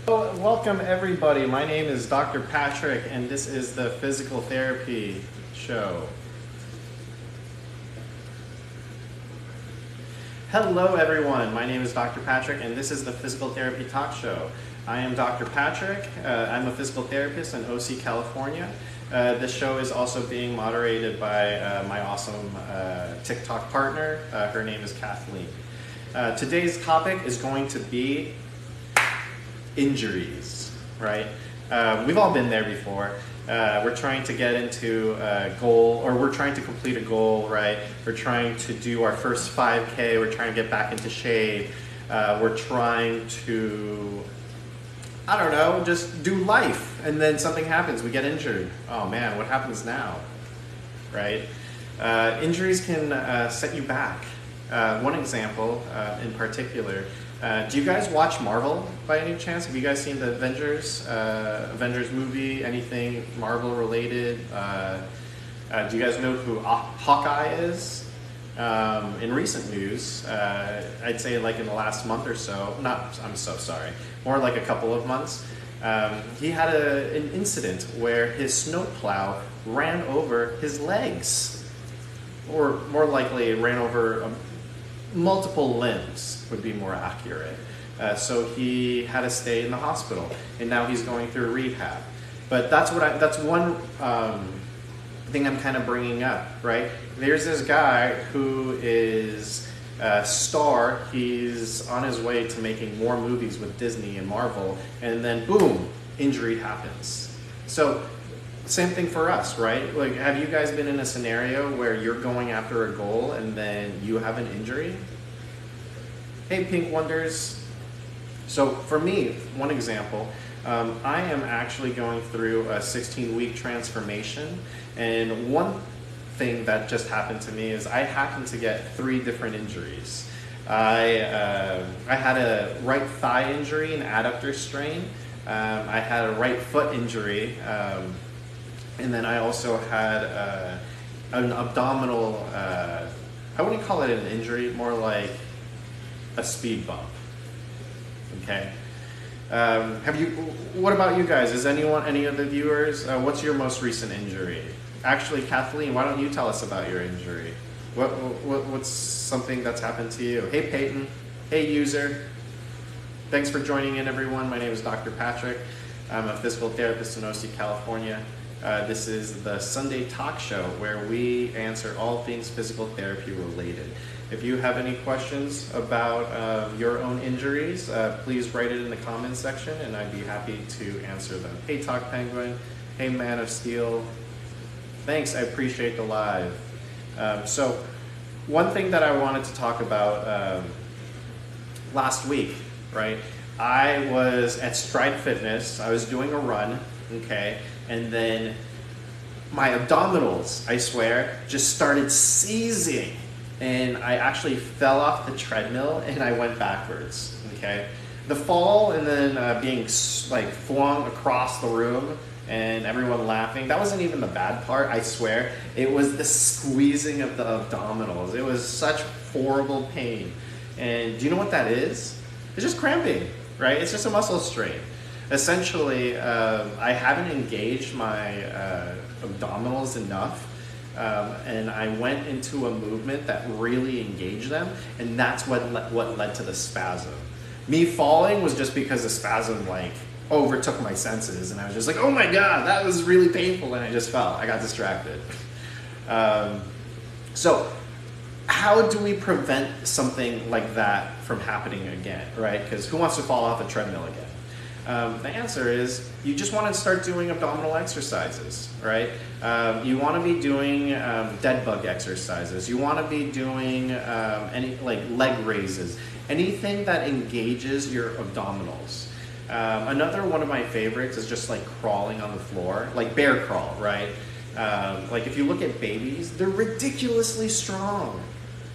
Welcome everybody. My name is Dr. Patrick and this is the Physical Therapy Show. Hello everyone. My name is Dr. Patrick and this is the Physical Therapy Talk Show. I am Dr. Patrick. I'm a physical therapist in OC, California. This show is also being moderated by my awesome TikTok partner. Her name is Kathleen. Today's topic is going to be injuries, right? We've all been there before. We're trying to get into a goal, or we're trying to complete a goal, right? We're trying to do our first 5K, we're trying to get back into shape, we're trying to, I don't know, just do life, and then something happens, we get injured. Oh man, what happens now, right? Injuries can set you back. One example in particular, do you guys watch Marvel by any chance? Have you guys seen the Avengers movie, anything Marvel related? Do you guys know who Hawkeye is? In recent news, I'd say like in the last month or so, I'm so sorry, more like a couple of months, he had an incident where his snowplow ran over his legs, or more likely ran over multiple limbs would be more accurate. So he had to stay in the hospital, and now he's going through rehab. But that's one thing I'm kind of bringing up, right? There's this guy who is a star. He's on his way to making more movies with Disney and Marvel, and then boom, injury happens. So same thing for us, right? Like, have you guys been in a scenario where you're going after a goal and then you have an injury? Hey, Pink Wonders. So for me, one example, I am actually going through a 16-week transformation, and one thing that just happened to me is I happened to get 3 different injuries. I had a right thigh injury, an adductor strain. I had a right foot injury. And then I also had an abdominal, I wouldn't call it an injury, more like a speed bump, okay? What about you guys? Is any of the viewers, what's your most recent injury? Actually, Kathleen, why don't you tell us about your injury? What's something that's happened to you? Hey, Peyton. Hey, user. Thanks for joining in, everyone. My name is Dr. Patrick. I'm a physical therapist in OC, California. This is the Sunday talk show where we answer all things physical therapy related. If you have any questions about your own injuries, please write it in the comments section and I'd be happy to answer them. Hey, Talk Penguin. Hey, Man of Steel. Thanks, I appreciate the live. So one thing that I wanted to talk about last week, right? I was at Stride Fitness. I was doing a run, okay? And then my abdominals, I swear, just started seizing. And I actually fell off the treadmill and I went backwards, okay? The fall and then being like flung across the room and everyone laughing, that wasn't even the bad part, I swear. It was the squeezing of the abdominals. It was such horrible pain. And do you know what that is? It's just cramping, right? It's just a muscle strain. Essentially, I haven't engaged my abdominals enough, and I went into a movement that really engaged them, and that's what led to the spasm. Me falling was just because the spasm like overtook my senses, and I was just like, oh my god, that was really painful, and I just fell. I got distracted. So how do we prevent something like that from happening again, right? Because who wants to fall off a treadmill again? The answer is you just want to start doing abdominal exercises, right? You want to be doing dead bug exercises. You want to be doing any like leg raises, anything that engages your abdominals. Another one of my favorites is just like crawling on the floor, like bear crawl, right? Like if you look at babies, they're ridiculously strong.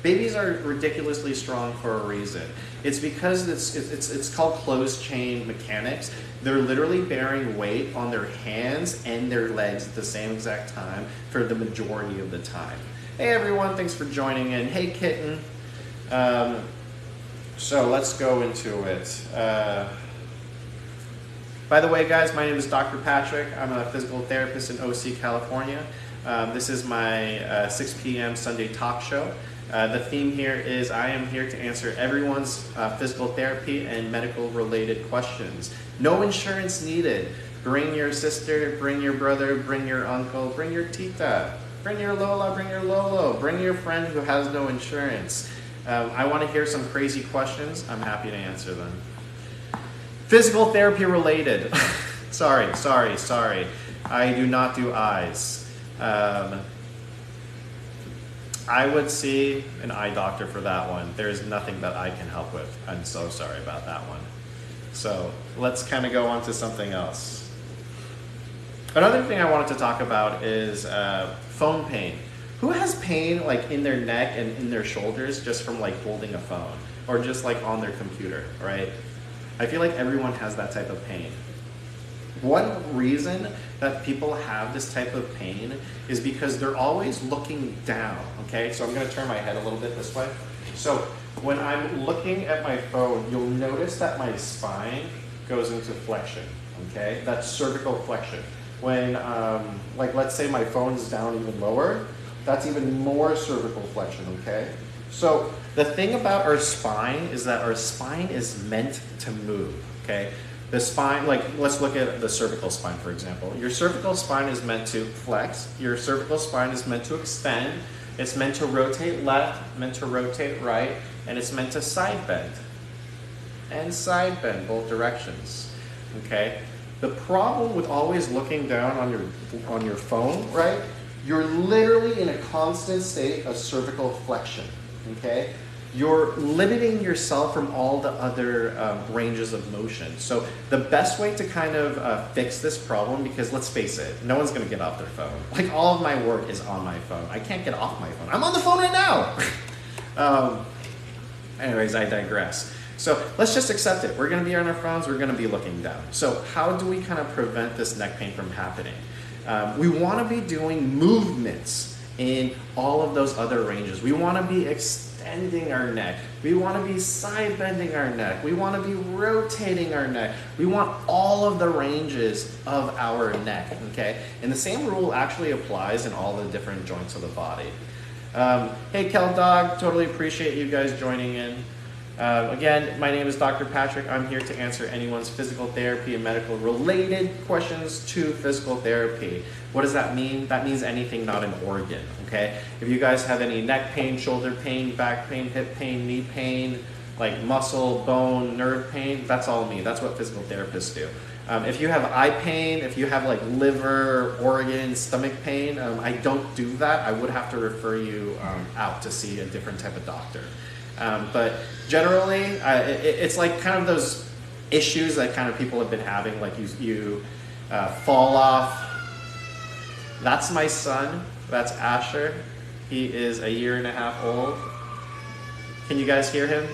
Babies are ridiculously strong for a reason. It's because it's called closed chain mechanics. They're literally bearing weight on their hands and their legs at the same exact time for the majority of the time. Hey everyone, thanks for joining in. Hey Kitten. So let's go into it. By the way, guys, my name is Dr. Patrick. I'm a physical therapist in OC, California. This is my 6 p.m. Sunday talk show. The theme here is I am here to answer everyone's physical therapy and medical related questions. No insurance needed. Bring your sister, bring your brother, bring your uncle, bring your tita, bring your Lola, bring your Lolo, bring your friend who has no insurance. I want to hear some crazy questions. I'm happy to answer them. Physical therapy related. sorry. I do not do eyes. I would see an eye doctor for that one. There's nothing that I can help with. I'm so sorry about that one. So let's kind of go on to something else. Another thing I wanted to talk about is phone pain. Who has pain like in their neck and in their shoulders just from like holding a phone or just like on their computer, right? I feel like everyone has that type of pain. One reason that people have this type of pain is because they're always looking down, okay? So I'm gonna turn my head a little bit this way. So when I'm looking at my phone, you'll notice that my spine goes into flexion, okay? That's cervical flexion. When, like let's say my phone's down even lower, that's even more cervical flexion, okay? So the thing about our spine is that our spine is meant to move, okay? The spine, like let's look at the cervical spine, for example. Your cervical spine is meant to flex. Your cervical spine is meant to extend. It's meant to rotate left, meant to rotate right, and it's meant to side bend. And side bend both directions, okay? The problem with always looking down on your phone, right? You're literally in a constant state of cervical flexion, okay? You're limiting yourself from all the other ranges of motion. So the best way to kind of fix this problem, because let's face it, no one's gonna get off their phone. Like all of my work is on my phone. I can't get off my phone. I'm on the phone right now. Anyways, I digress. So let's just accept it. We're gonna be on our phones, we're gonna be looking down. So how do we kind of prevent this neck pain from happening? We wanna be doing movements in all of those other ranges. We wanna be extending our neck. We want to be side bending our neck. We want to be rotating our neck. We want all of the ranges of our neck, okay? And the same rule actually applies in all the different joints of the body. Hey, Kel Dog, totally appreciate you guys joining in. Again, my name is Dr. Patrick. I'm here to answer anyone's physical therapy and medical related questions to physical therapy. What does that mean? That means anything not an organ, okay? If you guys have any neck pain, shoulder pain, back pain, hip pain, knee pain, like muscle, bone, nerve pain, that's all me. That's what physical therapists do. If you have eye pain, if you have like liver, organ, stomach pain, I don't do that. I would have to refer you out to see a different type of doctor. But generally, it's like kind of those issues that kind of people have been having, like you fall off. That's my son. That's Asher. He is a 1.5 years old. Can you guys hear him?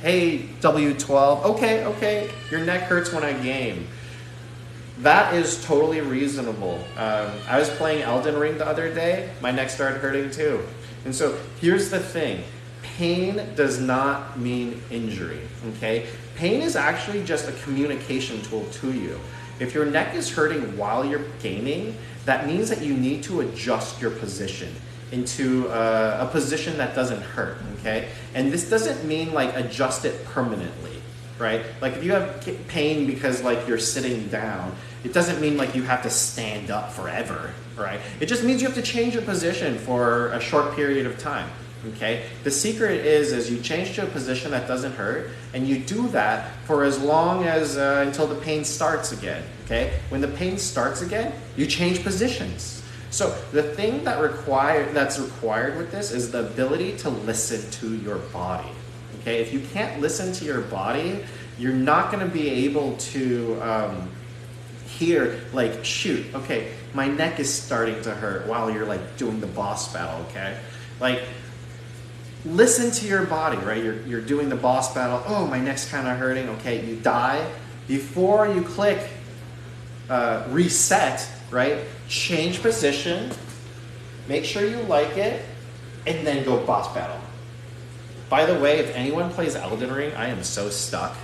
Hey, W12. Okay. Your neck hurts when I game. That is totally reasonable. I was playing Elden Ring the other day. My neck started hurting too. And so here's the thing. Pain does not mean injury, okay? Pain is actually just a communication tool to you. If your neck is hurting while you're gaming, that means that you need to adjust your position into a position that doesn't hurt, okay? And this doesn't mean like adjust it permanently, right? Like if you have pain because like you're sitting down, it doesn't mean like you have to stand up forever, right? It just means you have to change your position for a short period of time, okay? The secret is you change to a position that doesn't hurt, and you do that for as long as, until the pain starts again, okay? When the pain starts again, you change positions. So the thing that's required with this is the ability to listen to your body, okay? If you can't listen to your body, you're not gonna be able to hear, like, shoot, okay, my neck is starting to hurt while you're like doing the boss battle, okay? Like, listen to your body, right? You're doing the boss battle. Oh, my neck's kind of hurting. Okay, you die. Before you click reset, right? Change position. Make sure you like it, and then go boss battle. By the way, if anyone plays Elden Ring, I am so stuck.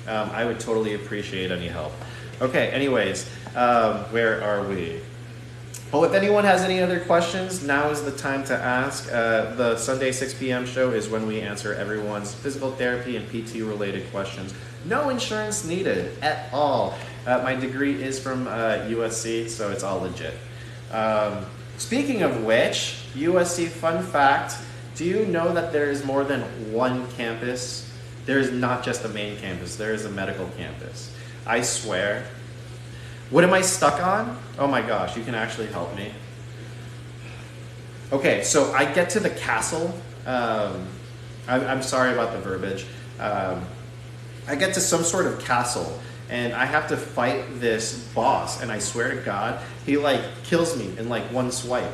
I would totally appreciate any help. Okay, anyways, where are we? Well, if anyone has any other questions, now is the time to ask. The Sunday 6 p.m. show is when we answer everyone's physical therapy and PT related questions. No insurance needed at all. My degree is from USC, so it's all legit. Speaking of which, USC fun fact, do you know that there is more than one campus? There is not just the main campus, there is a medical campus. I swear. What am I stuck on? Oh my gosh, you can actually help me. Okay, so I get to the castle. I'm sorry about the verbiage. I get to some sort of castle and I have to fight this boss, and I swear to God, he like kills me in like one swipe.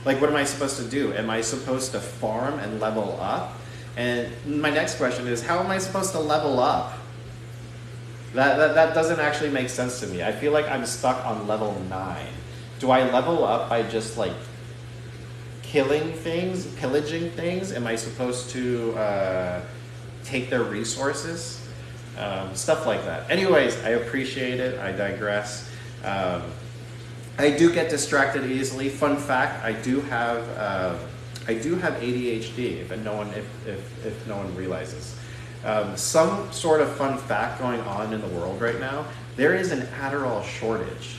Like, what am I supposed to do? Am I supposed to farm and level up? And my next question is, how am I supposed to level up? That doesn't actually make sense to me. I feel like I'm stuck on level 9. Do I level up by just like killing things, pillaging things? Am I supposed to take their resources? Stuff like that. Anyways, I appreciate it. I digress. I do get distracted easily. Fun fact: I do have ADHD. If no one realizes. Some sort of fun fact going on in the world right now. There is an Adderall shortage.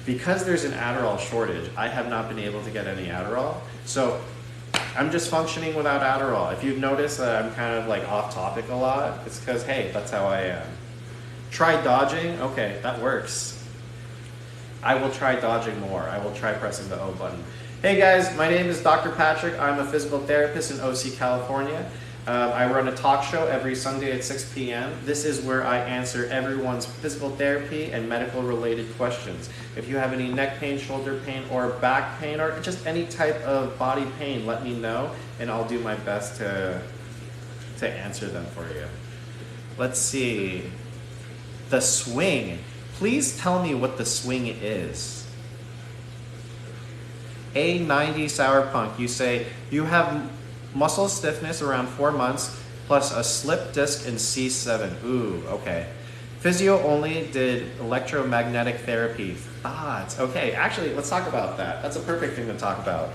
Because there's an Adderall shortage, I have not been able to get any Adderall. So I'm just functioning without Adderall. If you've noticed that I'm kind of like off topic a lot, it's because, hey, that's how I am. Try dodging. Okay, that works. I will try dodging more. I will try pressing the O button. Hey guys, my name is Dr. Patrick. I'm a physical therapist in OC, California. I run a talk show every Sunday at 6 p.m. This is where I answer everyone's physical therapy and medical related questions. If you have any neck pain, shoulder pain, or back pain, or just any type of body pain, let me know and I'll do my best to answer them for you. Let's see. The swing. Please tell me what the swing is. A90 Sour Punk, you say you have muscle stiffness around 4 months plus a slip disc in C7. Ooh, okay. Physio only, did electromagnetic therapy. Thoughts. Okay, actually, let's talk about that. That's a perfect thing to talk about.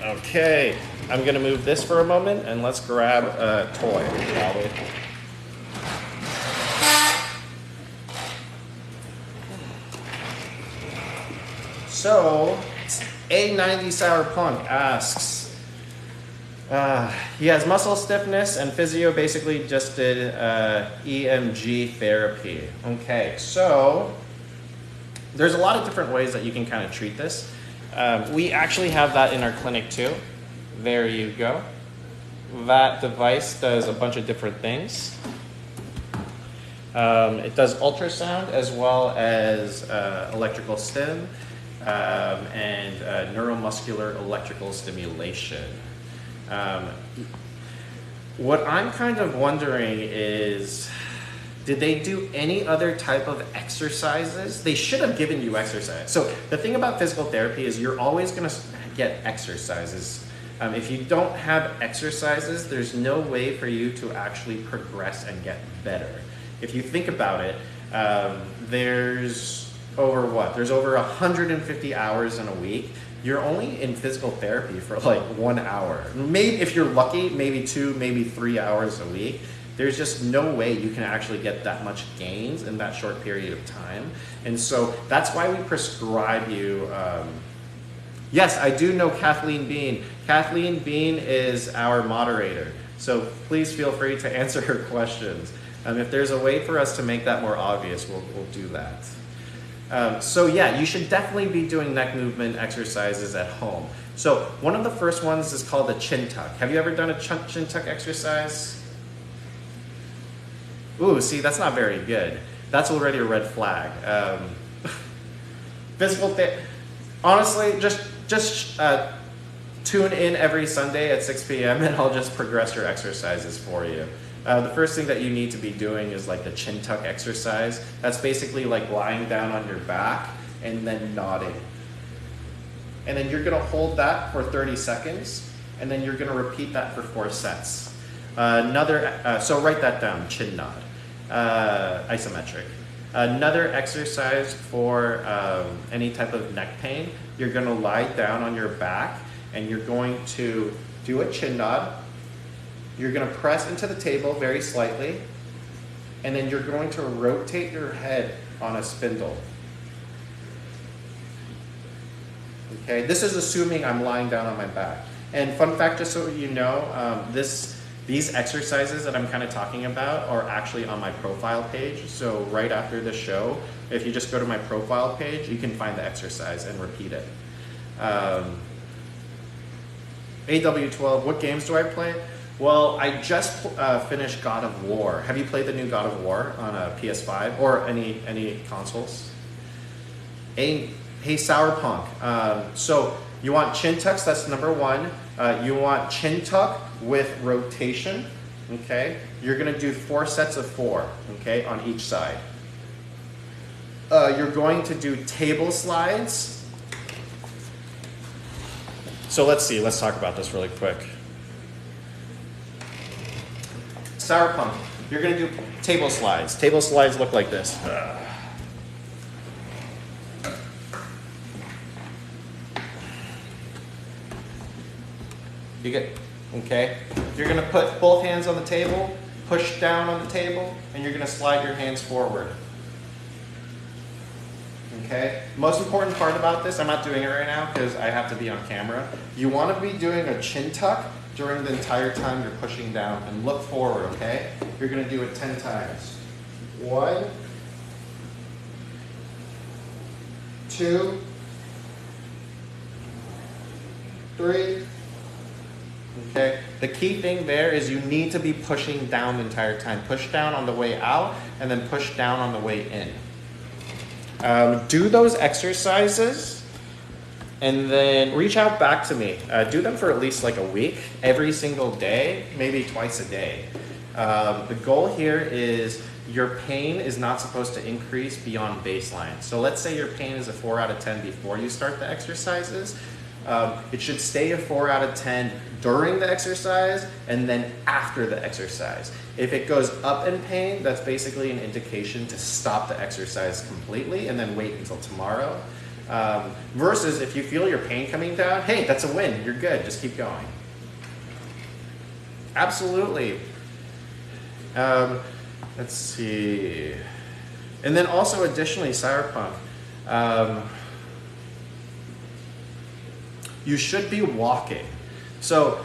Okay, I'm gonna move this for a moment and let's grab a toy, shall we? So, A90 Sour Punk asks, he has muscle stiffness and physio basically just did EMG therapy. Okay, so there's a lot of different ways that you can kind of treat this. We actually have that in our clinic too. There you go. That device does a bunch of different things. It does ultrasound as well as electrical stim. And neuromuscular electrical stimulation. What I'm kind of wondering is, did they do any other type of exercises? They should have given you exercise. So the thing about physical therapy is you're always going to get exercises. If you don't have exercises, there's no way for you to actually progress and get better. If you think about it, there's over 150 hours in a week. You're only in physical therapy for like 1 hour. Maybe if you're lucky, maybe 2, maybe 3 hours a week. There's just no way you can actually get that much gains in that short period of time. And so that's why we prescribe you. Yes, I do know Kathleen Bean. Kathleen Bean is our moderator. So please feel free to answer her questions. If there's a way for us to make that more obvious, we'll do that. So yeah, you should definitely be doing neck movement exercises at home. So one of the first ones is called a chin tuck. Have you ever done a chin tuck exercise? Ooh, see, that's not very good. That's already a red flag. Honestly, just tune in every Sunday at 6 p.m. and I'll just progress your exercises for you. The first thing that you need to be doing is like the chin tuck exercise. That's basically like lying down on your back and then nodding. And then you're gonna hold that for 30 seconds and then you're gonna repeat that for 4 sets. So write that down, chin nod. isometric. Another exercise for any type of neck pain, you're going to lie down on your back and you're going to do a chin nod. You're going to press into the table very slightly, and then you're going to rotate your head on a spindle. Okay, this is assuming I'm lying down on my back. And fun fact, just so you know, these exercises that I'm kind of talking about are actually on my profile page. So right after the show, if you just go to my profile page, you can find the exercise and repeat it. AW12, what games do I play? Well, I just finished God of War. Have you played the new God of War on a PS5 or any consoles? Hey, Sourpunk. So you want chin tucks, that's number one. You want chin tuck with rotation, okay? You're gonna do 4 sets of 4, okay, on each side. You're going to do table slides. So let's talk about this really quick. Sourpunk, you're gonna do table slides. Table slides look like this. You get, okay? You're gonna put both hands on the table, push down on the table, and you're gonna slide your hands forward. Okay? Most important part about this, I'm not doing it right now because I have to be on camera. You wanna be doing a chin tuck during the entire time you're pushing down, and look forward, okay? You're gonna do it 10 times. 1, 2, 3. Okay. The key thing there is you need to be pushing down the entire time. Push down on the way out and then push down on the way in. Do those exercises and then reach out back to me. Do them for at least like a week, every single day, maybe twice a day. The goal here is your pain is not supposed to increase beyond baseline. So let's say your pain is a 4 out of 10 before you start the exercises. It should stay a 4 out of 10 during the exercise and then after the exercise. If it goes up in pain, that's basically an indication to stop the exercise completely and then wait until tomorrow. Versus if you feel your pain coming down, hey, that's a win, you're good, just keep going. Absolutely. Let's see. And then also additionally, Sourpunk. You should be walking. So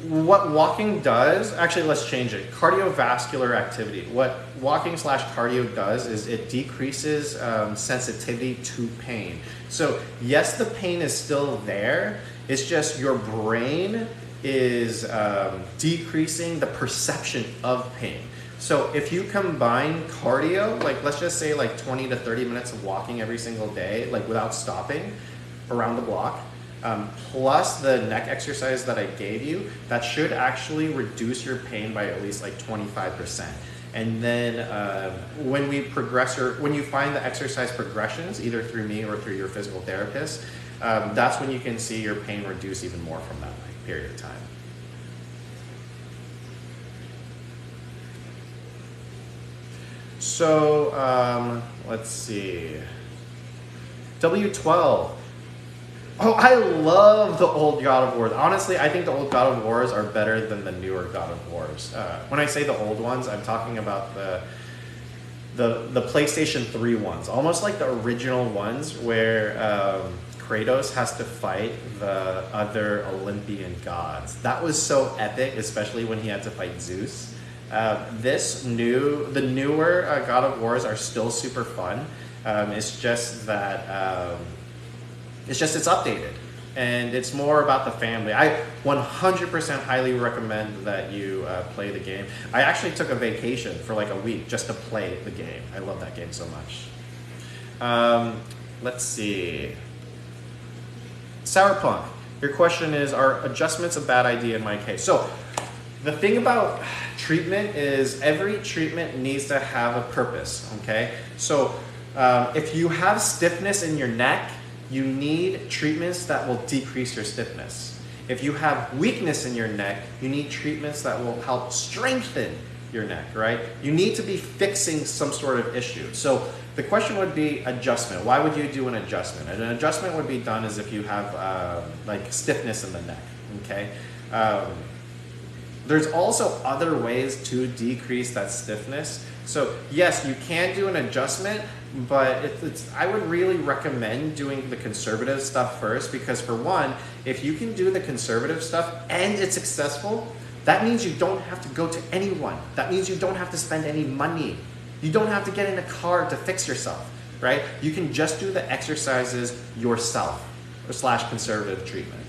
what walking does, actually let's change it. Cardiovascular activity. What walking/cardio does is it decreases sensitivity to pain. So yes, the pain is still there. It's just your brain is decreasing the perception of pain. So if you combine cardio, like let's just say like 20 to 30 minutes of walking every single day, like without stopping around the block, plus the neck exercise that I gave you, that should actually reduce your pain by at least like 25%. And then when we progress, or when you find the exercise progressions, either through me or through your physical therapist, that's when you can see your pain reduce even more from that period of time. So let's see. W12. Oh, I love the old God of Wars. Honestly, I think the old God of Wars are better than the newer God of Wars. When I say the old ones, I'm talking about the PlayStation 3 ones. Almost like the original ones where Kratos has to fight the other Olympian gods. That was so epic, especially when he had to fight Zeus. The newer God of Wars are still super fun. It's just that it's updated and it's more about the family. I 100% highly recommend that you play the game. I actually took a vacation for like a week just to play the game. I love that game so much. Let's see. Sourpunk, your question is, are adjustments a bad idea in my case? So the thing about treatment is every treatment needs to have a purpose, okay? So if you have stiffness in your neck, you need treatments that will decrease your stiffness. If you have weakness in your neck, you need treatments that will help strengthen your neck, right? You need to be fixing some sort of issue. So the question would be adjustment. Why would you do an adjustment? And an adjustment would be done as if you have like stiffness in the neck, okay? There's also other ways to decrease that stiffness. So yes, you can do an adjustment, but I would really recommend doing the conservative stuff first, because for one, if you can do the conservative stuff and it's successful, that means you don't have to go to anyone. That means you don't have to spend any money. You don't have to get in a car to fix yourself, right? You can just do the exercises yourself, or / conservative treatment.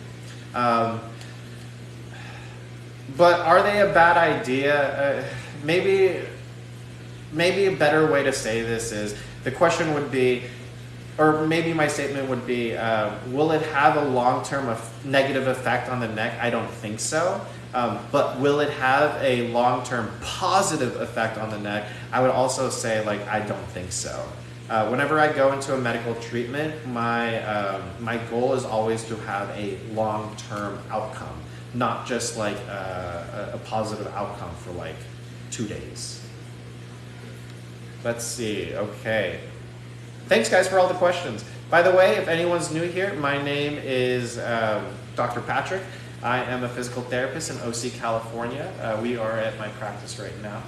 But are they a bad idea? Maybe a better way to say this is, the question would be, or maybe my statement would be, will it have a long-term negative effect on the neck? I don't think so. But will it have a long-term positive effect on the neck? I would also say, like, I don't think so. Whenever I go into a medical treatment, my goal is always to have a long-term outcome, not just like a positive outcome for like 2 days. Let's see, okay. Thanks guys for all the questions. By the way, if anyone's new here, my name is Dr. Patrick. I am a physical therapist in OC, California. We are at my practice right now.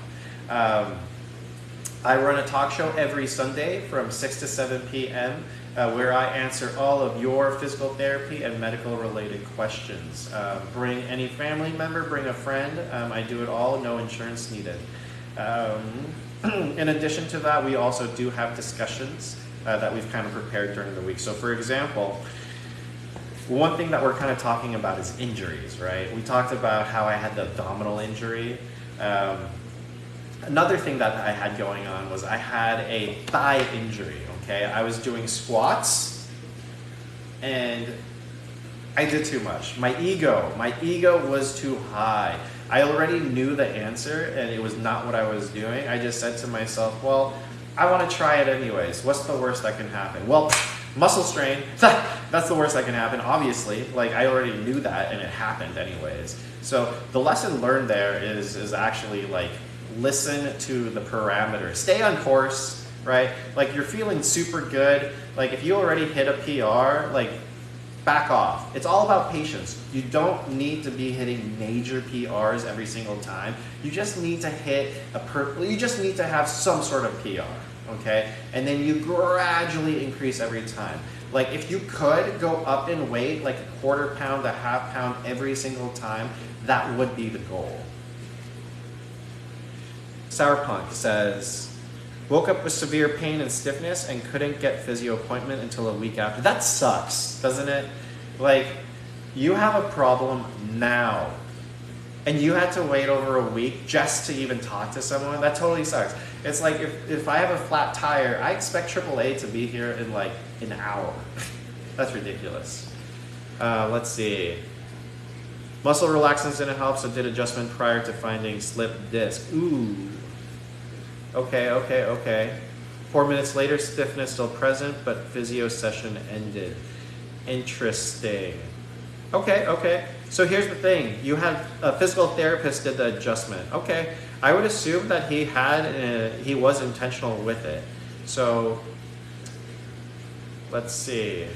I run a talk show every Sunday from 6 to 7 p.m. Where I answer all of your physical therapy and medical related questions. Bring any family member, bring a friend. I do it all, no insurance needed. In addition to that, we also do have discussions that we've kind of prepared during the week. So for example, one thing that we're kind of talking about is injuries, right? We talked about how I had the abdominal injury. Another thing that I had going on was I had a thigh injury, okay? I was doing squats and I did too much. My ego was too high. I already knew the answer and it was not what I was doing. I just said to myself, well, I want to try it anyways. What's the worst that can happen? Well, muscle strain, that's the worst that can happen, obviously. Like, I already knew that and it happened anyways. So the lesson learned there is actually like, listen to the parameters. Stay on course, right? Like, you're feeling super good. Like, if you already hit a PR, like, back off. It's all about patience. You don't need to be hitting major PRs every single time. You just need to hit you just need to have some sort of PR, okay? And then you gradually increase every time. Like, if you could go up in weight, like a quarter pound to half pound every single time, that would be the goal. Sourpunk says, woke up with severe pain and stiffness and couldn't get physio appointment until a week after. That sucks, doesn't it? Like, you have a problem now and you had to wait over a week just to even talk to someone. That totally sucks. It's like if I have a flat tire, I expect AAA to be here in like an hour. That's ridiculous. Let's see. Muscle relaxants didn't help, so did adjustment prior to finding slip disc. Ooh. Okay. 4 minutes later, stiffness still present, but physio session ended. Interesting. Okay. So here's the thing. You had a physical therapist did the adjustment. Okay. I would assume that he was intentional with it. So let's see.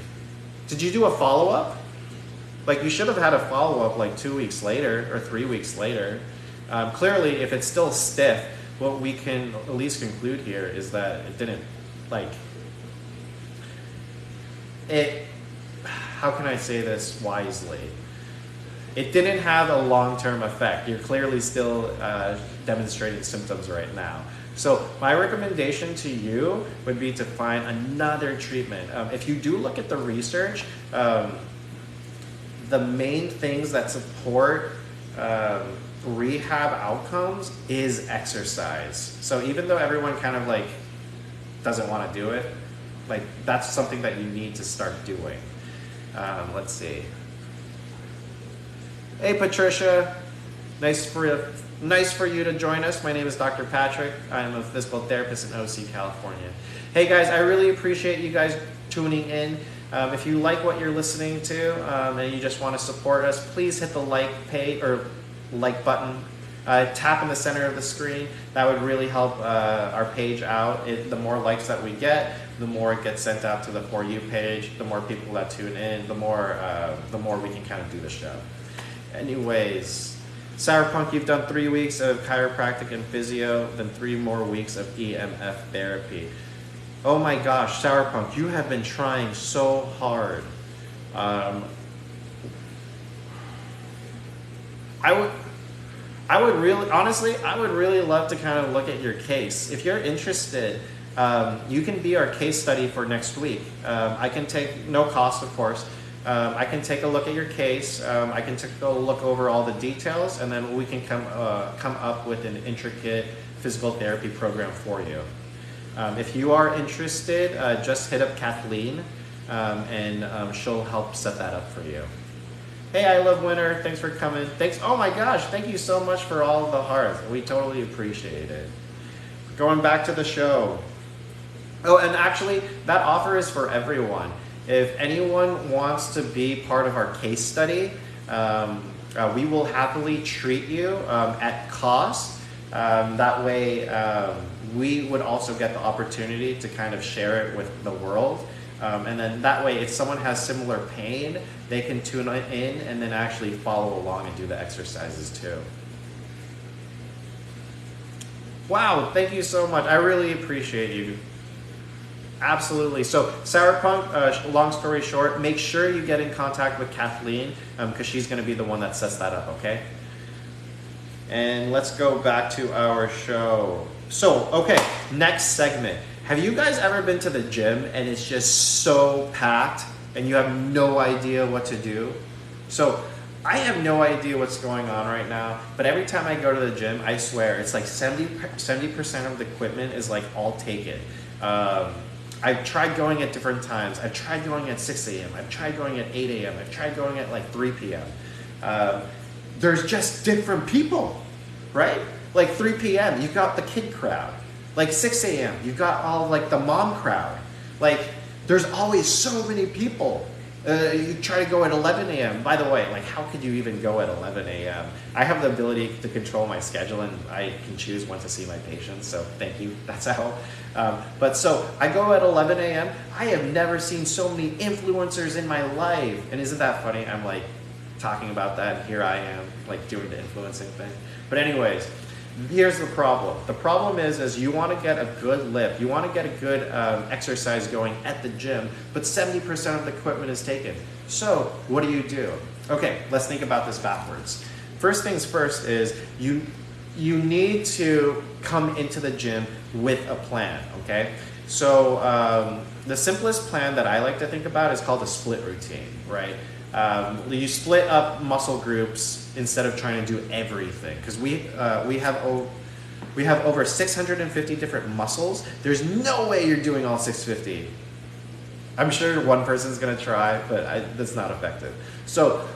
Did you do a follow-up? Like, you should have had a follow-up like 2 weeks later or 3 weeks later. Clearly, if it's still stiff, what we can at least conclude here is that it didn't, like, how can I say this wisely? It didn't have a long-term effect. You're clearly still demonstrating symptoms right now. So my recommendation to you would be to find another treatment. If you do look at the research, the main things that support rehab outcomes is exercise. So even though everyone kind of like doesn't want to do it, like, that's something that you need to start doing. Let's see. Hey Patricia, nice for you to join us. My name is Dr. Patrick. I'm a physical therapist in OC, California. Hey guys, I really appreciate you guys tuning in. If you like what you're listening to and you just want to support us, please hit the like button. Tap in the center of the screen. That would really help our page out. The more likes that we get, the more it gets sent out to the For You page. The more people that tune in, the more we can kind of do the show. Anyways, Sourpunk, you've done 3 weeks of chiropractic and physio, then 3 more weeks of EMF therapy. Oh my gosh, Sourpunk, you have been trying so hard. I would really love to kind of look at your case. If you're interested, you can be our case study for next week. I can take, no cost of course, I can take a look at your case, I can take a look over all the details, and then we can come up with an intricate physical therapy program for you. If you are interested, just hit up Kathleen and she'll help set that up for you. Hey, I Love Winter, thanks for coming. Thanks, oh my gosh, thank you so much for all the hearts. We totally appreciate it. Going back to the show. Oh, and actually, that offer is for everyone. If anyone wants to be part of our case study, we will happily treat you at cost. That way, we would also get the opportunity to kind of share it with the world. And then that way, if someone has similar pain, they can tune in and then actually follow along and do the exercises too. Wow, thank you so much. I really appreciate you. Absolutely. So Sourpunk, long story short, make sure you get in contact with Kathleen because she's going to be the one that sets that up, okay? And let's go back to our show. So, okay, next segment. Have you guys ever been to the gym and it's just so packed and you have no idea what to do? So I have no idea what's going on right now, but every time I go to the gym, I swear, it's like 70% of the equipment is like all taken. I've tried going at different times. I've tried going at 6 a.m. I've tried going at 8 a.m. I've tried going at like 3 p.m. There's just different people, right? Like 3 p.m., you've got the kid crowd. Like 6 a.m., you've got all like the mom crowd. Like there's always so many people. You try to go at 11 a.m. By the way, like how could you even go at 11 a.m.? I have the ability to control my schedule and I can choose when to see my patients, so thank you, that's how. But so I go at 11 a.m. I have never seen so many influencers in my life. And isn't that funny? I'm like talking about that and here I am like doing the influencing thing. But anyways, here's the problem. The problem is you want to get a good lift. You want to get a good exercise going at the gym, but 70% of the equipment is taken. So what do? Okay, let's think about this backwards. First things first is you need to come into the gym with a plan, okay? So the simplest plan that I like to think about is called a split routine, right? You split up muscle groups instead of trying to do everything because we have over 650 different muscles. There's no way you're doing all 650. I'm sure one person's gonna try, but that's not effective. So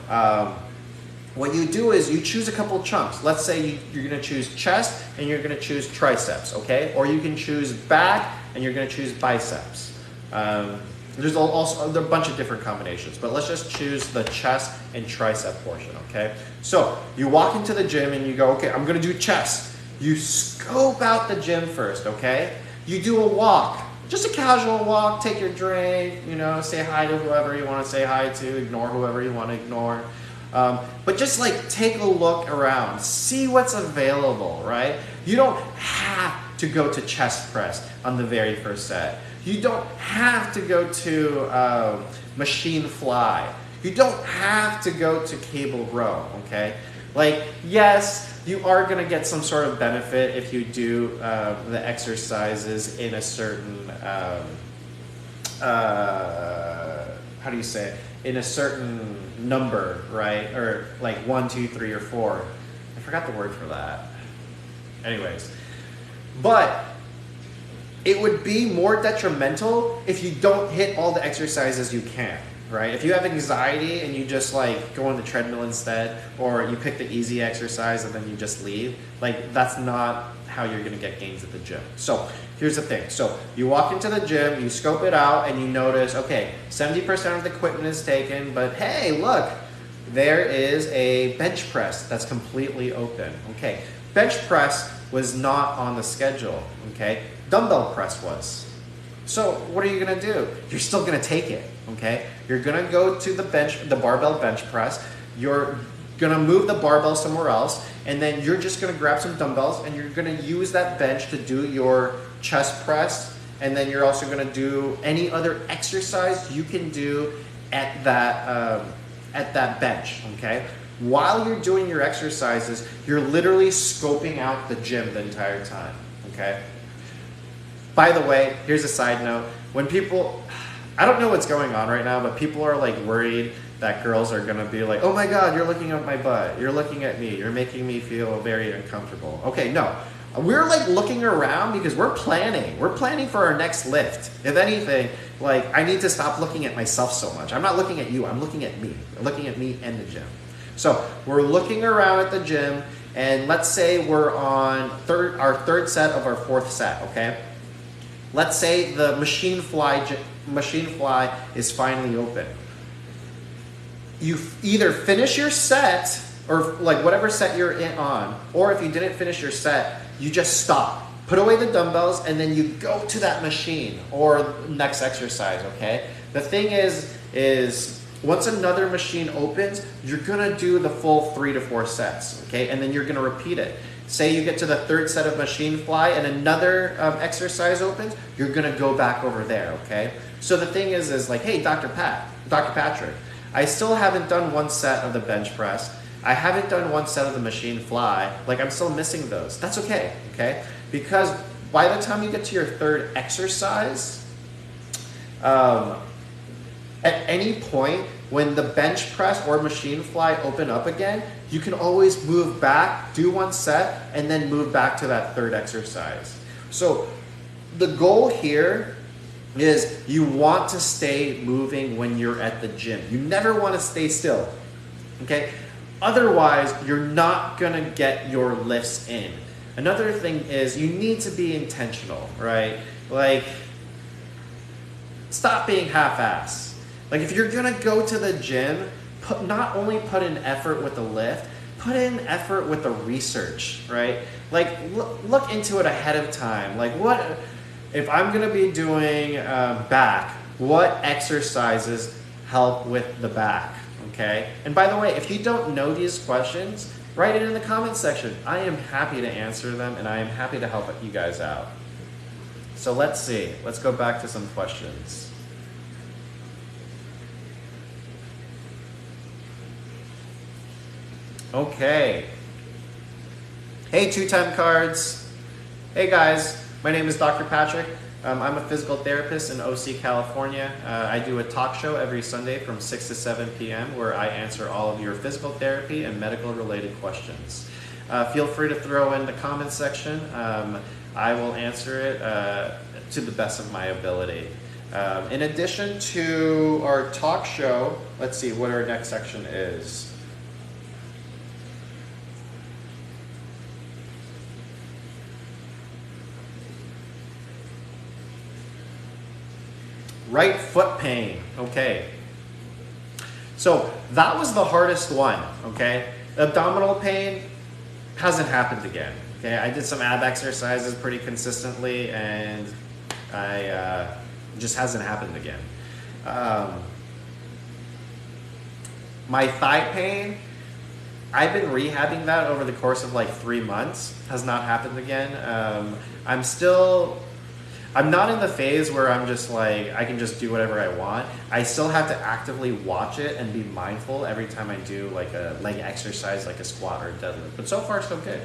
what you do is you choose a couple chunks. Let's say you're gonna choose chest and you're gonna choose triceps, okay? Or you can choose back and you're gonna choose biceps. There's also a bunch of different combinations, but let's just choose the chest and tricep portion, okay? So you walk into the gym and you go, okay, I'm gonna do chest. You scope out the gym first, okay? You do a walk, just a casual walk, take your drink, you know, say hi to whoever you wanna say hi to, ignore whoever you wanna ignore. But just like take a look around, see what's available, right? You don't have to go to chest press on the very first set. You don't have to go to machine fly. You don't have to go to cable row, okay? Like, yes, you are gonna get some sort of benefit if you do the exercises in a certain, how do you say it? In a certain number, right? Or like 1, 2, 3, or 4. I forgot the word for that. Anyways, but it would be more detrimental if you don't hit all the exercises you can. right? If you have anxiety and you just like go on the treadmill instead, or you pick the easy exercise and then you just leave, like that's not how you're gonna get gains at the gym. So here's the thing. So you walk into the gym, you scope it out, and you notice, okay, 70% of the equipment is taken, but hey, look, there is a bench press that's completely open. Okay, bench press was not on the schedule. Okay, dumbbell press was. So what are you gonna do? You're still gonna take it. Okay, you're gonna go to the barbell bench press. You're gonna move the barbell somewhere else, and then you're just gonna grab some dumbbells and you're gonna use that bench to do your chest press, and then you're also gonna do any other exercise you can do at that bench. Okay, while you're doing your exercises, you're literally scoping out the gym the entire time. Okay. By the way, here's a side note. When people, I don't know what's going on right now, but people are like worried that girls are gonna be like, oh my God, you're looking at my butt. You're looking at me. You're making me feel very uncomfortable. Okay, no. We're like looking around because we're planning. We're planning for our next lift. If anything, like I need to stop looking at myself so much. I'm not looking at you, I'm looking at me. I'm looking at me and the gym. So we're looking around at the gym, and let's say we're on our third set of our fourth set, okay? Let's say the machine fly is finally open. You either finish your set, or like whatever set you're on, or if you didn't finish your set, you just stop. Put away the dumbbells and then you go to that machine or next exercise, okay? The thing is once another machine opens, you're gonna do the full 3 to 4 sets, okay? And then you're gonna repeat it. Say you get to the third set of machine fly and another exercise opens, you're gonna go back over there, okay? So the thing is like, hey, Dr. Patrick, I still haven't done one set of the bench press. I haven't done one set of the machine fly. Like I'm still missing those. That's okay, okay? Because by the time you get to your third exercise, at any point when the bench press or machine fly open up again, you can always move back, do one set, and then move back to that third exercise. So the goal here is you want to stay moving when you're at the gym. You never want to stay still, okay? Otherwise, you're not gonna get your lifts in. Another thing is you need to be intentional, right? Like, stop being half-assed. Like if you're gonna go to the gym, not only put in effort with the lift, put in effort with the research, right? Like look into it ahead of time. Like what, if I'm gonna be doing back, what exercises help with the back, okay? And by the way, if you don't know these questions, write it in the comments section. I am happy to answer them and I am happy to help you guys out. So let's see, let's go back to some questions. Okay. Hey, 2-time cards. Hey guys, my name is Dr. Patrick. I'm a physical therapist in OC, California. I do a talk show every Sunday from 6 to 7 p.m. where I answer all of your physical therapy and medical related questions. Feel free to throw in the comments section. I will answer it to the best of my ability. In addition to our talk show, let's see what our next section is. Right foot pain, okay. So that was the hardest one, okay. Abdominal pain hasn't happened again, okay. I did some ab exercises pretty consistently and just hasn't happened again. My thigh pain, I've been rehabbing that over the course of like 3 months, has not happened again. I'm not in the phase where I'm just like, I can just do whatever I want. I still have to actively watch it and be mindful every time I do like a leg exercise, like a squat or a deadlift. But so far, so good.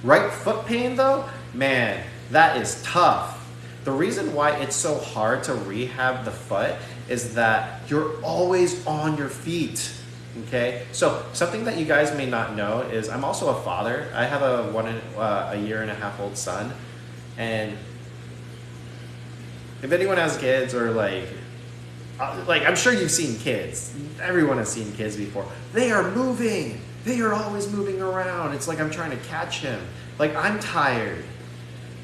Right foot pain though, man, that is tough. The reason why it's so hard to rehab the foot is that you're always on your feet. Okay, so something that you guys may not know is I'm also a father. I have a 1.5-year-old son, and if anyone has kids or like like, I'm sure you've seen kids. Everyone has seen kids before. They are moving. They are always moving around. It's like I'm trying to catch him. Like, I'm tired.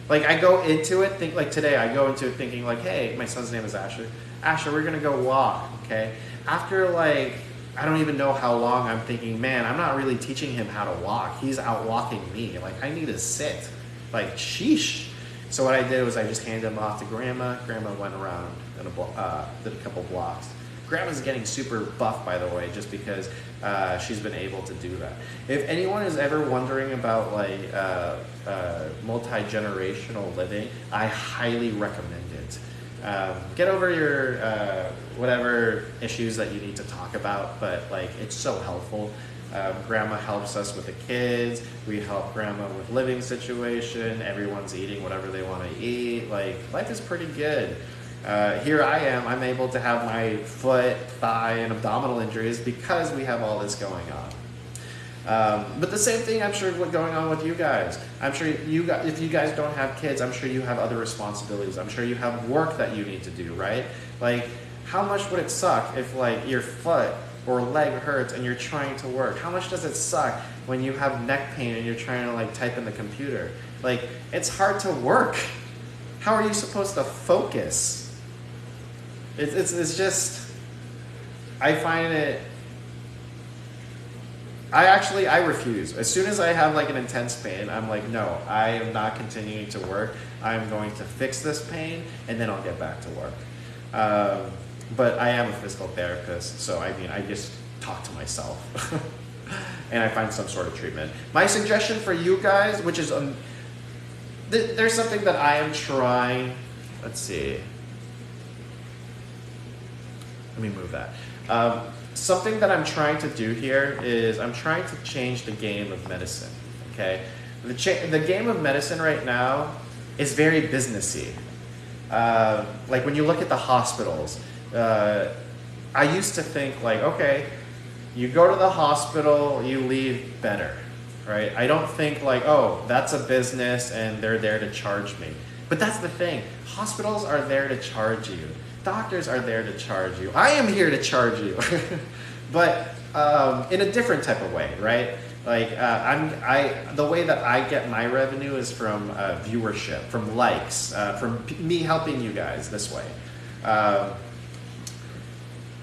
Like, I go into it, like today, I go into it thinking like, hey, my son's name is Asher. Asher, we're gonna go walk, okay? After like, I don't even know how long, I'm thinking, man, I'm not really teaching him how to walk. He's out walking me. Like, I need to sit. Like, sheesh. So what I did was I just handed him off to Grandma. Grandma went around and did a couple blocks. Grandma's getting super buff, by the way, just because she's been able to do that. If anyone is ever wondering about like multi-generational living, I highly recommend it. Get over your whatever issues that you need to talk about, but like, it's so helpful. Grandma helps us with the kids. We help Grandma with living situation. Everyone's eating whatever they want to eat. Like, life is pretty good. Here I am. I'm able to have my foot, thigh, and abdominal injuries because we have all this going on. But the same thing, I'm sure, what's going on with you guys. I'm sure if you guys don't have kids, I'm sure you have other responsibilities. I'm sure you have work that you need to do, right? Like, how much would it suck if like your foot or leg hurts and you're trying to work? How much does it suck when you have neck pain and you're trying to like type in the computer? Like, it's hard to work. How are you supposed to focus? It's just, I find it, I refuse. As soon as I have like an intense pain, I'm like, no, I am not continuing to work. I'm going to fix this pain and then I'll get back to work. But I am a physical therapist, so I mean, I just talk to myself and I find some sort of treatment. My suggestion for you guys, which is, there's something that I am trying, let's see. Let me move that. Something that I'm trying to do here is I'm trying to change the game of medicine, okay? The game of medicine right now is very businessy. Like when you look at the hospitals, I used to think like, okay, you go to the hospital, you leave better, right? I don't think like, oh, that's a business and they're there to charge me. But that's the thing. Hospitals are there to charge you. Doctors are there to charge you. I am here to charge you, but in a different type of way, right? Like the way that I get my revenue is from viewership, from likes, from me helping you guys this way.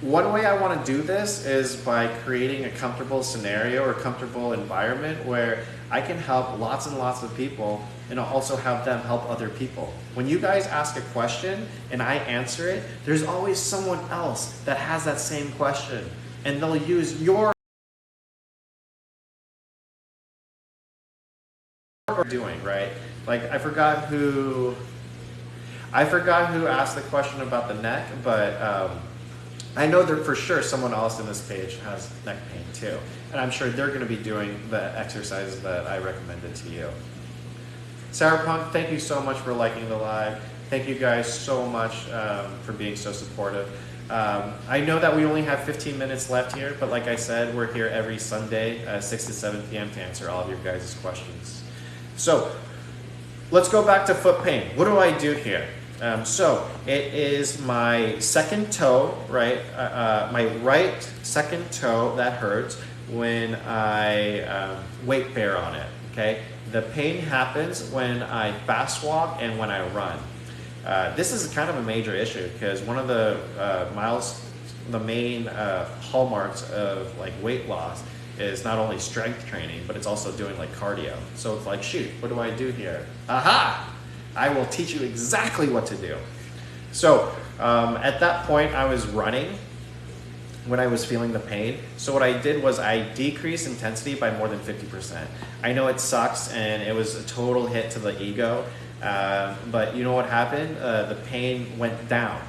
One way I want to do this is by creating a comfortable scenario or comfortable environment where I can help lots and lots of people and also have them help other people. When you guys ask a question and I answer it, there's always someone else that has that same question and they'll use your doing, right? Like I forgot who asked the question about the neck, but I know that for sure someone else in this page has neck pain too. And I'm sure they're going to be doing the exercises that I recommended to you. Sarah Punk, thank you so much for liking the live. Thank you guys so much for being so supportive. I know that we only have 15 minutes left here, but like I said, we're here every Sunday, 6 to 7 p.m. to answer all of your guys' questions. So let's go back to foot pain. What do I do here? So it is my second toe, right? My right second toe that hurts when I weight bear on it, okay? The pain happens when I fast walk and when I run. This is kind of a major issue because one of the main hallmarks of like weight loss is not only strength training, but it's also doing like cardio. So it's like, shoot, what do I do here? Aha! I will teach you exactly what to do. So at that point, I was running when I was feeling the pain. So what I did was I decreased intensity by more than 50%. I know it sucks and it was a total hit to the ego, but you know what happened? The pain went down.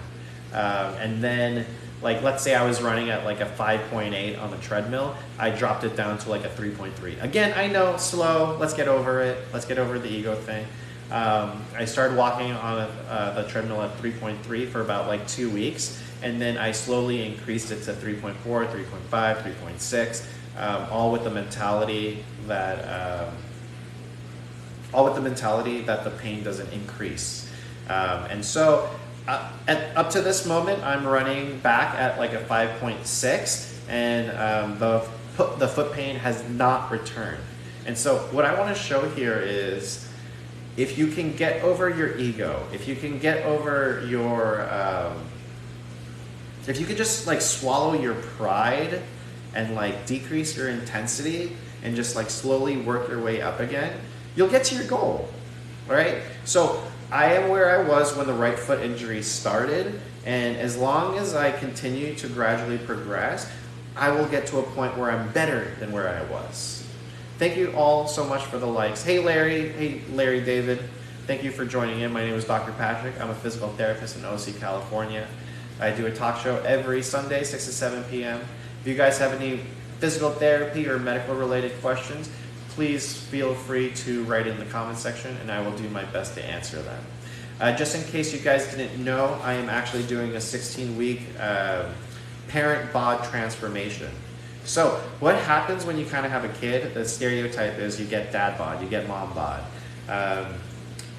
And then, like, let's say I was running at like a 5.8 on the treadmill, I dropped it down to like a 3.3. Again, I know, slow, let's get over it. Let's get over the ego thing. I started walking on the treadmill at 3.3 for about like 2 weeks, and then I slowly increased it to 3.4, 3.5, 3.6, all with the mentality that the pain doesn't increase. And so up to this moment, I'm running back at like a 5.6, and the foot pain has not returned. And so what I want to show here is, if you can get over your ego, if you can get over your, if you could just like swallow your pride and like decrease your intensity and just like slowly work your way up again, you'll get to your goal, right? So I am where I was when the right foot injury started, and as long as I continue to gradually progress, I will get to a point where I'm better than where I was. Thank you all so much for the likes. Hey Larry David, thank you for joining in. My name is Dr. Patrick. I'm a physical therapist in OC, California. I do a talk show every Sunday, 6 to 7 p.m. If you guys have any physical therapy or medical related questions, please feel free to write in the comment section, and I will do my best to answer them. Just in case you guys didn't know, I am actually doing a 16-week parent bod transformation. So what happens when you kind of have a kid? The stereotype is you get dad bod, you get mom bod.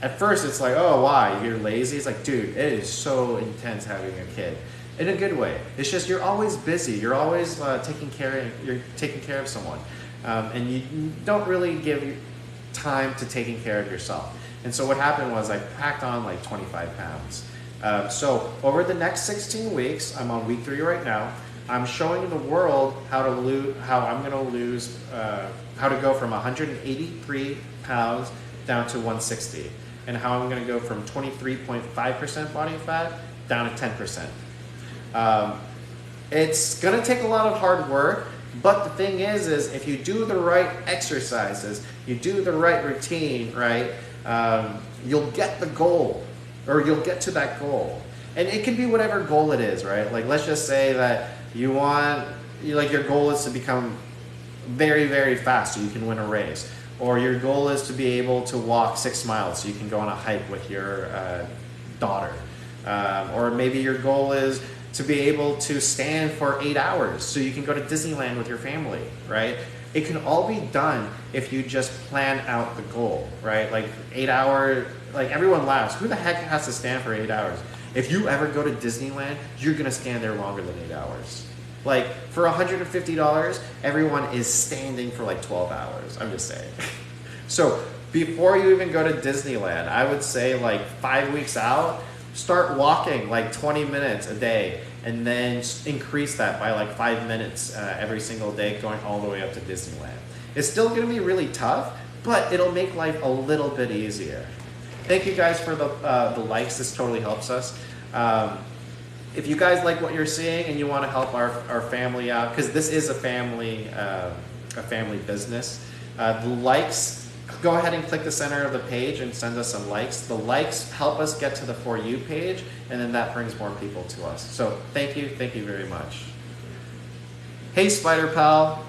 At first it's like, oh, why? You're lazy? It's like, dude, it is so intense having a kid. In a good way. It's just you're always busy. You're always taking care of someone. And you don't really give time to taking care of yourself. And so what happened was I packed on like 25 pounds. So over the next 16 weeks, I'm on week 3 right now, I'm showing the world how I'm going to lose, how to go from 183 pounds down to 160, and how I'm going to go from 23.5% body fat down to 10%. It's going to take a lot of hard work, but the thing is if you do the right exercises, you do the right routine, right, you'll get the goal, or you'll get to that goal. And it can be whatever goal it is, right? Like, let's just say that your goal is to become very, very fast so you can win a race. Or your goal is to be able to walk 6 miles so you can go on a hike with your daughter. Or maybe your goal is to be able to stand for 8 hours so you can go to Disneyland with your family, right? It can all be done if you just plan out the goal, right? Like 8 hour, like everyone laughs. Who the heck has to stand for 8 hours? If you ever go to Disneyland, you're gonna stand there longer than 8 hours. Like for $150, everyone is standing for like 12 hours. I'm just saying. So before you even go to Disneyland, I would say like 5 weeks out, start walking like 20 minutes a day, and then increase that by like 5 minutes every single day, going all the way up to Disneyland. It's still gonna be really tough, but it'll make life a little bit easier. Thank you guys for the likes. This totally helps us. If you guys like what you're seeing and you want to help our family out, because this is a family business, the likes, go ahead and click the center of the page and send us some likes. The likes help us get to the For You page, and then that brings more people to us. So thank you very much. Hey, Spider Pal.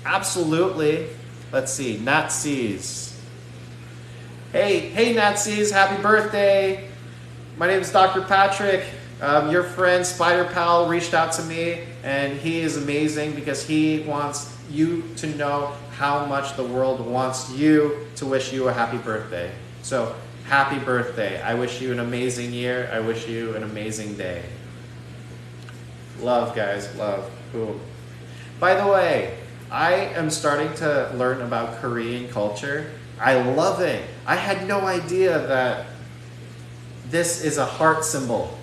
Absolutely. Let's see, Nazis. Hey Nazis, happy birthday. My name is Dr. Patrick. Your friend Spider Pal reached out to me, and he is amazing because he wants you to know how much the world wants you to wish you a happy birthday. So happy birthday. I wish you an amazing year. I wish you an amazing day. Love, guys, love. Cool. By the way, I am starting to learn about Korean culture. I love it. I had no idea that this is a heart symbol.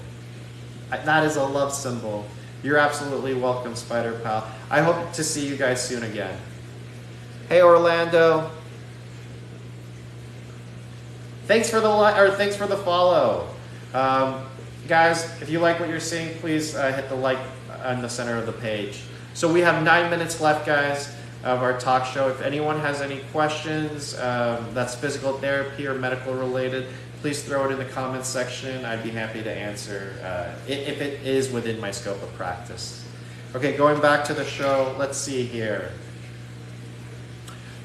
That is a love symbol. You're absolutely welcome, Spider Pal. I hope to see you guys soon again. Hey, Orlando. Thanks for the follow. Guys, if you like what you're seeing, please hit the like on the center of the page. So we have 9 minutes left, guys, of our talk show. If anyone has any questions that's physical therapy or medical related, please throw it in the comments section. I'd be happy to answer if it is within my scope of practice. Okay, going back to the show, let's see here.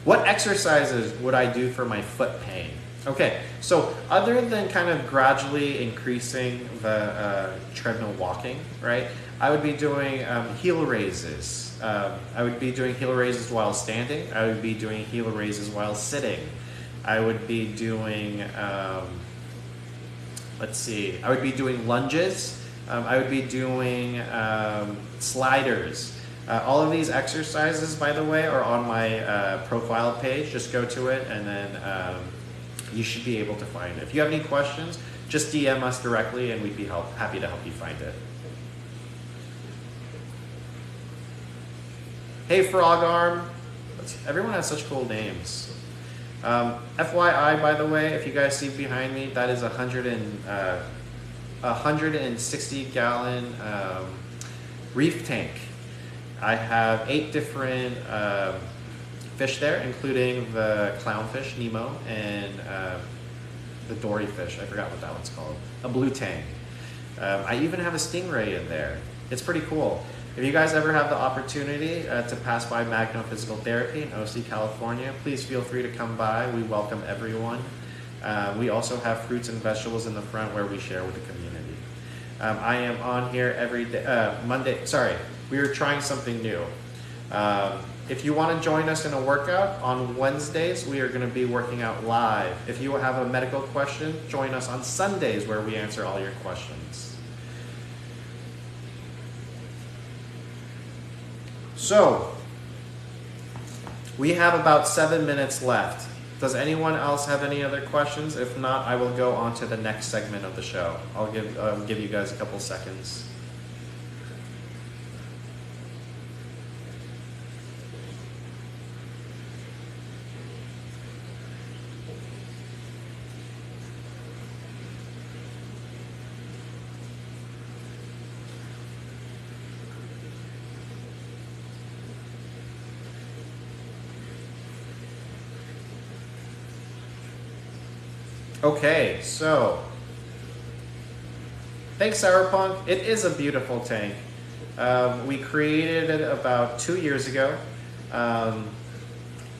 What exercises would I do for my foot pain? Okay, so other than kind of gradually increasing the treadmill walking, right, I would be doing heel raises. I would be doing heel raises while standing. I would be doing heel raises while sitting. I would be doing, let's see, I would be doing lunges. I would be doing sliders. All of these exercises, by the way, are on my profile page. Just go to it and then you should be able to find it. If you have any questions, just DM us directly and we'd be happy to help you find it. Hey, Frog Arm. Everyone has such cool names. FYI, by the way, if you guys see behind me, that is a 160 gallon reef tank. I have 8 different fish there, including the clownfish, Nemo, and the dory fish. I forgot what that one's called. A blue tang. I even have a stingray in there. It's pretty cool. If you guys ever have the opportunity to pass by Magno Physical Therapy in OC, California, please feel free to come by. We welcome everyone. We also have fruits and vegetables in the front where we share with the community. I am on here every day, Monday. Sorry, we are trying something new. If you want to join us in a workout, on Wednesdays we are going to be working out live. If you have a medical question, join us on Sundays where we answer all your questions. So, we have about 7 minutes left. Does anyone else have any other questions? If not, I will go on to the next segment of the show. I'll give you guys a couple seconds. Okay, so thanks, Sourpunk. It is a beautiful tank. We created it about 2 years ago.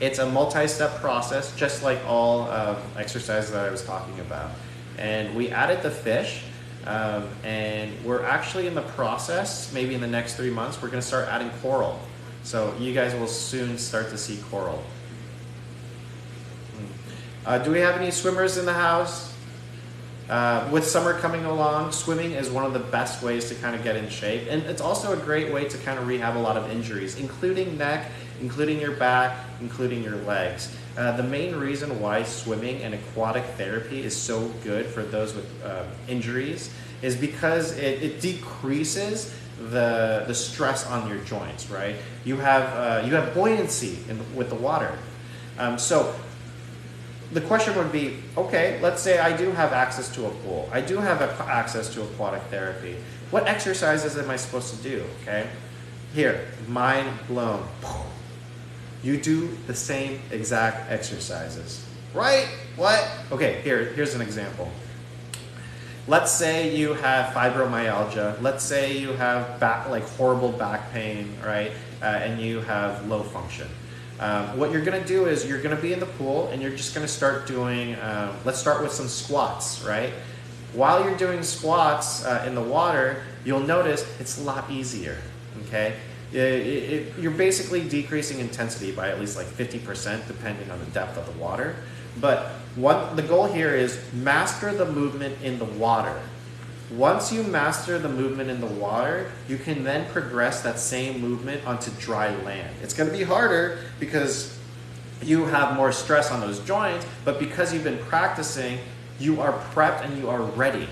It's a multi-step process, just like all exercises that I was talking about. And we added the fish, and we're actually in the process, maybe in the next 3 months, we're going to start adding coral. So you guys will soon start to see coral. Do we have any swimmers in the house? With summer coming along, swimming is one of the best ways to kind of get in shape. And it's also a great way to kind of rehab a lot of injuries, including neck, including your back, including your legs. The main reason why swimming and aquatic therapy is so good for those with injuries is because it decreases the stress on your joints, right? You have buoyancy with the water. So the question would be, okay, let's say I do have access to a pool. I do have access to aquatic therapy. What exercises am I supposed to do, okay? Here, mind blown. You do the same exact exercises, right? What? Okay, here's an example. Let's say you have fibromyalgia. Let's say you have horrible back pain, right? And you have low function. What you're going to do is you're going to be in the pool and you're just going to start doing, let's start with some squats, right? While you're doing squats in the water, you'll notice it's a lot easier, okay? You're basically decreasing intensity by at least like 50% depending on the depth of the water. But the goal here is master the movement in the water. Once you master the movement in the water, you can then progress that same movement onto dry land. It's going to be harder because you have more stress on those joints, but because you've been practicing, you are prepped and you are ready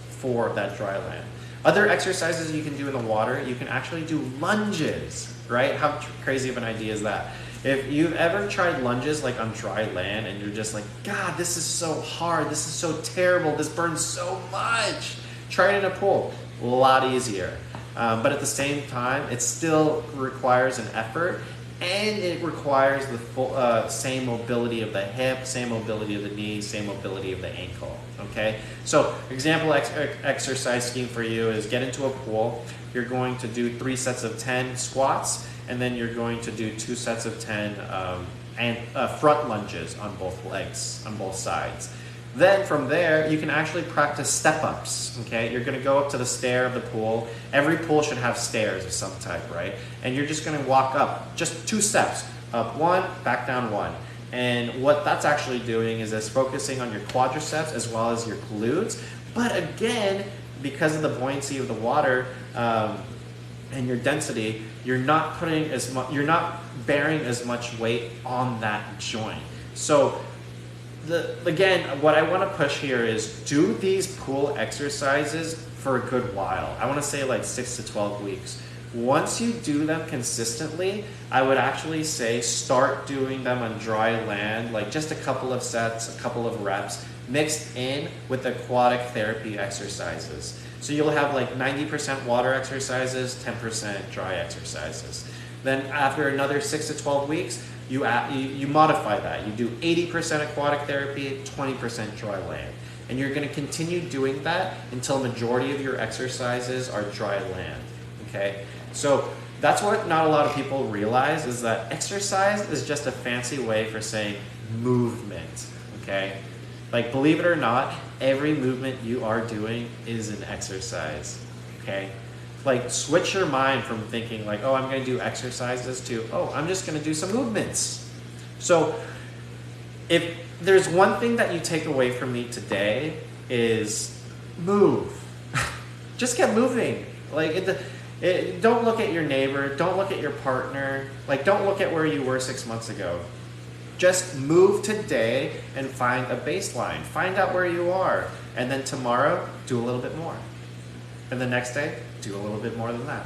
for that dry land. Other exercises you can do in the water, you can actually do lunges, right? How crazy of an idea is that? If you've ever tried lunges like on dry land and you're just like, God, this is so hard, this is so terrible, this burns so much. Try it in a pool, a lot easier. But at the same time, it still requires an effort and it requires the full, same mobility of the hip, same mobility of the knee, same mobility of the ankle, okay? So example exercise scheme for you is get into a pool. You're going to do 3 sets of 10 squats and then you're going to do 2 sets of 10 front lunges on both legs, on both sides. Then from there, you can actually practice step-ups, okay? You're gonna go up to the stair of the pool. Every pool should have stairs of some type, right? And you're just gonna walk up, just 2 steps. Up 1, back down 1. And what that's actually doing is it's focusing on your quadriceps as well as your glutes. But again, because of the buoyancy of the water and your density, you're not putting as much, you're not bearing as much weight on that joint. So again, what I want to push here is do these pull exercises for a good while. I want to say like 6 to 12 weeks. Once you do them consistently, I would actually say start doing them on dry land, like just a couple of sets, a couple of reps, mixed in with aquatic therapy exercises. So you'll have like 90% water exercises, 10% dry exercises. Then after another 6 to 12 weeks, you modify that. You do 80% aquatic therapy, 20% dry land. And you're going to continue doing that until majority of your exercises are dry land. Okay? So that's what not a lot of people realize, is that exercise is just a fancy way for saying movement. Okay? Like, believe it or not, every movement you are doing is an exercise. Okay? Like, switch your mind from thinking like, oh, I'm going to do exercises to, oh, I'm just going to do some movements. So if there's one thing that you take away from me today is move. Just get moving. Like, don't look at your neighbor. Don't look at your partner. Like, don't look at where you were 6 months ago. Just move today and find a baseline. Find out where you are. And then tomorrow, do a little bit more. And the next day, do a little bit more than that.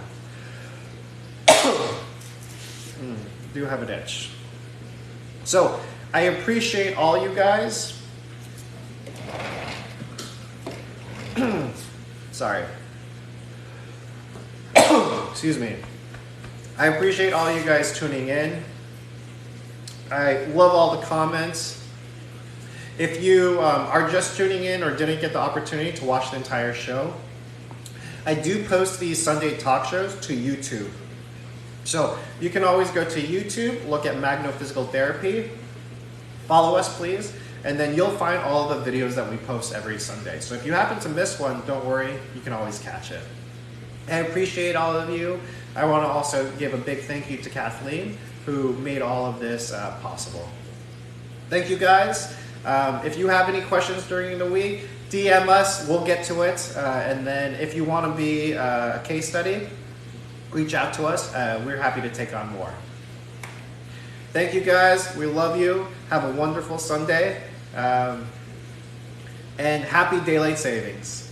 Do have an itch. So, I appreciate all you guys. Sorry. Excuse me. I appreciate all you guys tuning in. I love all the comments. If you are just tuning in or didn't get the opportunity to watch the entire show, I do post these Sunday talk shows to YouTube. So you can always go to YouTube, look at Magno Physical Therapy, follow us please, and then you'll find all the videos that we post every Sunday. So if you happen to miss one, don't worry, you can always catch it. I appreciate all of you. I want to also give a big thank you to Kathleen, who made all of this possible. Thank you guys. If you have any questions during the week, DM us, we'll get to it. And then if you want to be a case study, reach out to us. We're happy to take on more. Thank you guys. We love you. Have a wonderful Sunday. And happy daylight savings.